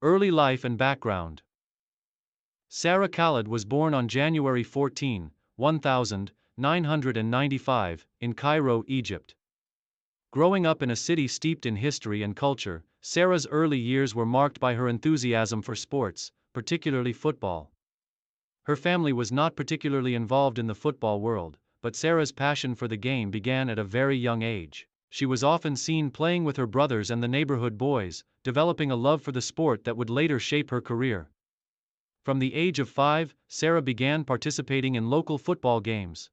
Early life and background. Sarah Khaled was born on January 14, 1995, in Cairo, Egypt. Growing up in a city steeped in history and culture, Sarah's early years were marked by her enthusiasm for sports, particularly football. Her family was not particularly involved in the football world, but Sarah's passion for the game began at a very young age. She was often seen playing with her brothers and the neighborhood boys, developing a love for the sport that would later shape her career. From the age of 5, Sarah began participating in local football games.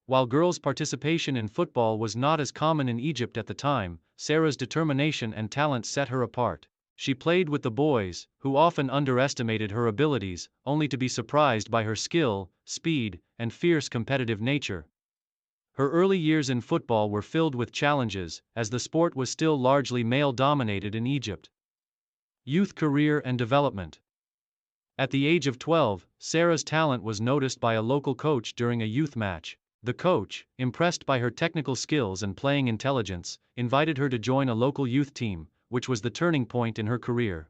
While girls' participation in football was not as common in Egypt at the time, Sarah's determination and talent set her apart. She played with the boys, who often underestimated her abilities, only to be surprised by her skill, speed, and fierce competitive nature. Her early years in football were filled with challenges, as the sport was still largely male-dominated in Egypt. Youth career and development. At the age of 12, Sarah's talent was noticed by a local coach during a youth match. The coach, impressed by her technical skills and playing intelligence, invited her to join a local youth team, which was the turning point in her career.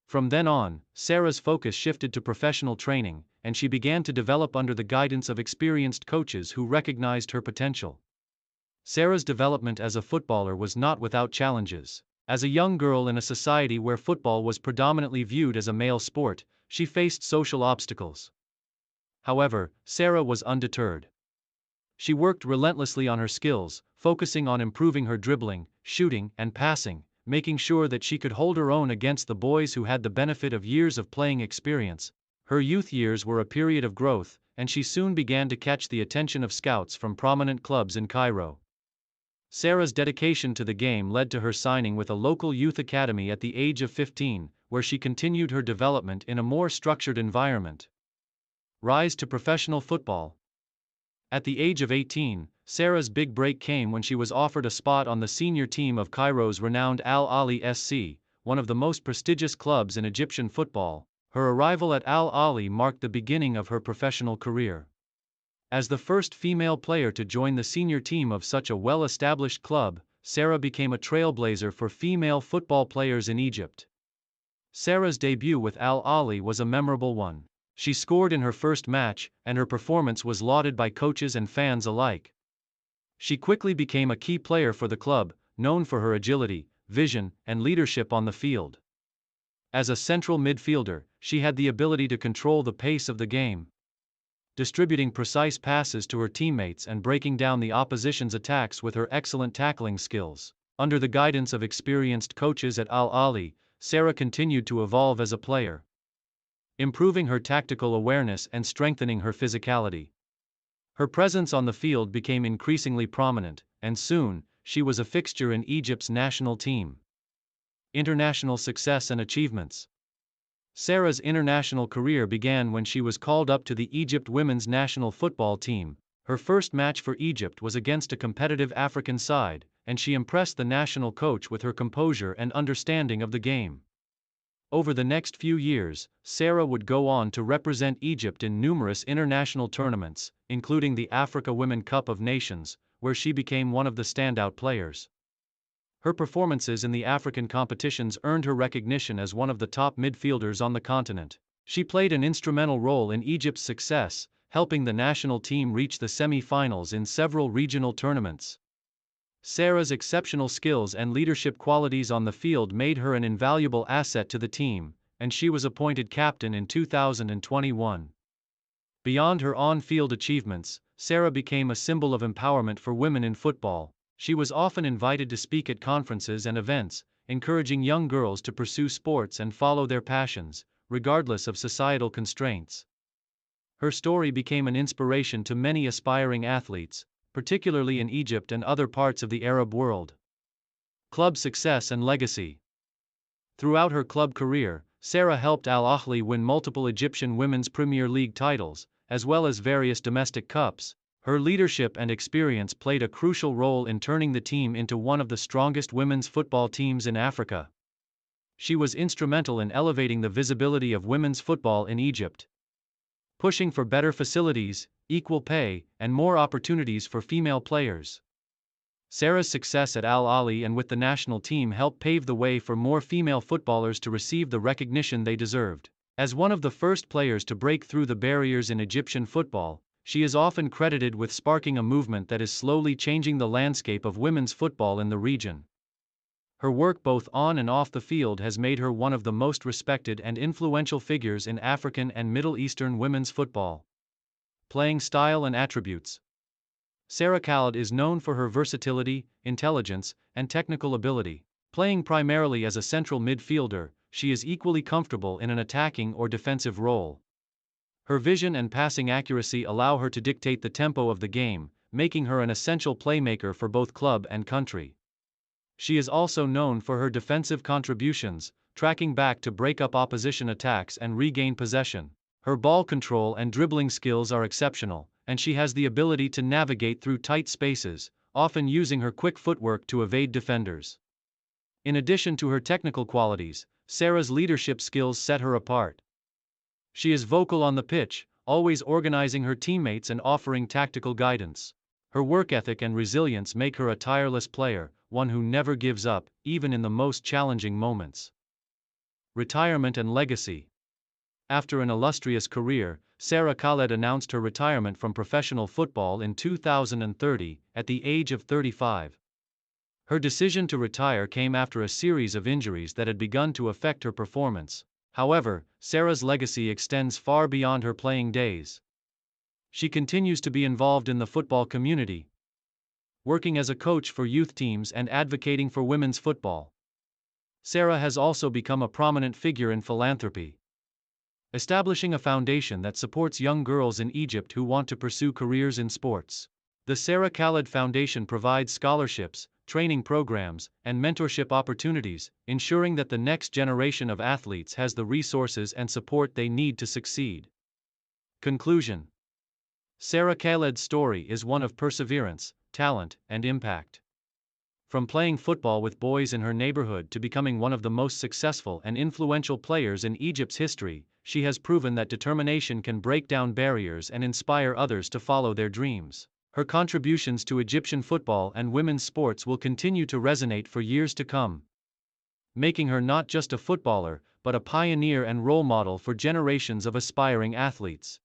From then on, Sarah's focus shifted to professional training, and she began to develop under the guidance of experienced coaches who recognized her potential. Sarah's development as a footballer was not without challenges. As a young girl in a society where football was predominantly viewed as a male sport, she faced social obstacles. However, Sarah was undeterred. She worked relentlessly on her skills, focusing on improving her dribbling, shooting, and passing, making sure that she could hold her own against the boys who had the benefit of years of playing experience. Her youth years were a period of growth, and she soon began to catch the attention of scouts from prominent clubs in Cairo. Sarah's dedication to the game led to her signing with a local youth academy at the age of 15, where she continued her development in a more structured environment. Rise to professional football. At the age of 18, Sarah's big break came when she was offered a spot on the senior team of Cairo's renowned Al Ahly SC, one of the most prestigious clubs in Egyptian football. Her arrival at Al Ahly marked the beginning of her professional career. As the first female player to join the senior team of such a well-established club, Sarah became a trailblazer for female football players in Egypt. Sarah's debut with Al Ahly was a memorable one. She scored in her first match, and her performance was lauded by coaches and fans alike. She quickly became a key player for the club, known for her agility, vision, and leadership on the field. As a central midfielder, she had the ability to control the pace of the game, distributing precise passes to her teammates and breaking down the opposition's attacks with her excellent tackling skills. Under the guidance of experienced coaches at Al Ahly, Sarah continued to evolve as a player, improving her tactical awareness and strengthening her physicality. Her presence on the field became increasingly prominent, and soon, she was a fixture in Egypt's national team. International success and achievements. Sarah's international career began when she was called up to the Egypt women's national football team. Her first match for Egypt was against a competitive African side, and she impressed the national coach with her composure and understanding of the game. Over the next few years, Sarah would go on to represent Egypt in numerous international tournaments, including the Africa Women Cup of Nations, where she became one of the standout players. Her performances in the African competitions earned her recognition as one of the top midfielders on the continent. She played an instrumental role in Egypt's success, helping the national team reach the semi-finals in several regional tournaments. Sarah's exceptional skills and leadership qualities on the field made her an invaluable asset to the team, and she was appointed captain in 2021. Beyond her on-field achievements, Sarah became a symbol of empowerment for women in football. She was often invited to speak at conferences and events, encouraging young girls to pursue sports and follow their passions, regardless of societal constraints. Her story became an inspiration to many aspiring athletes, particularly in Egypt and other parts of the Arab world. Club success and legacy. Throughout her club career, Sarah helped Al Ahly win multiple Egyptian Women's Premier League titles, as well as various domestic cups. Her leadership and experience played a crucial role in turning the team into one of the strongest women's football teams in Africa. She was instrumental in elevating the visibility of women's football in Egypt, pushing for better facilities, equal pay, and more opportunities for female players. Sarah's success at Al Ahly and with the national team helped pave the way for more female footballers to receive the recognition they deserved. As one of the first players to break through the barriers in Egyptian football, she is often credited with sparking a movement that is slowly changing the landscape of women's football in the region. Her work both on and off the field has made her one of the most respected and influential figures in African and Middle Eastern women's football. Playing style and attributes. Sarah Khaled is known for her versatility, intelligence, and technical ability. Playing primarily as a central midfielder, she is equally comfortable in an attacking or defensive role. Her vision and passing accuracy allow her to dictate the tempo of the game, making her an essential playmaker for both club and country. She is also known for her defensive contributions, tracking back to break up opposition attacks and regain possession. Her ball control and dribbling skills are exceptional, and she has the ability to navigate through tight spaces, often using her quick footwork to evade defenders. In addition to her technical qualities, Sarah's leadership skills set her apart. She is vocal on the pitch, always organizing her teammates and offering tactical guidance. Her work ethic and resilience make her a tireless player, one who never gives up, even in the most challenging moments. Retirement and legacy. After an illustrious career, Sarah Khaled announced her retirement from professional football in 2030, at the age of 35. Her decision to retire came after a series of injuries that had begun to affect her performance. However, Sarah's legacy extends far beyond her playing days. She continues to be involved in the football community, working as a coach for youth teams and advocating for women's football. Sarah has also become a prominent figure in philanthropy, establishing a foundation that supports young girls in Egypt who want to pursue careers in sports. The Sarah Khaled Foundation provides scholarships, training programs, and mentorship opportunities, ensuring that the next generation of athletes has the resources and support they need to succeed. Conclusion. Sarah Khaled's story is one of perseverance, talent, and impact. From playing football with boys in her neighborhood to becoming one of the most successful and influential players in Egypt's history, she has proven that determination can break down barriers and inspire others to follow their dreams. Her contributions to Egyptian football and women's sports will continue to resonate for years to come, making her not just a footballer, but a pioneer and role model for generations of aspiring athletes.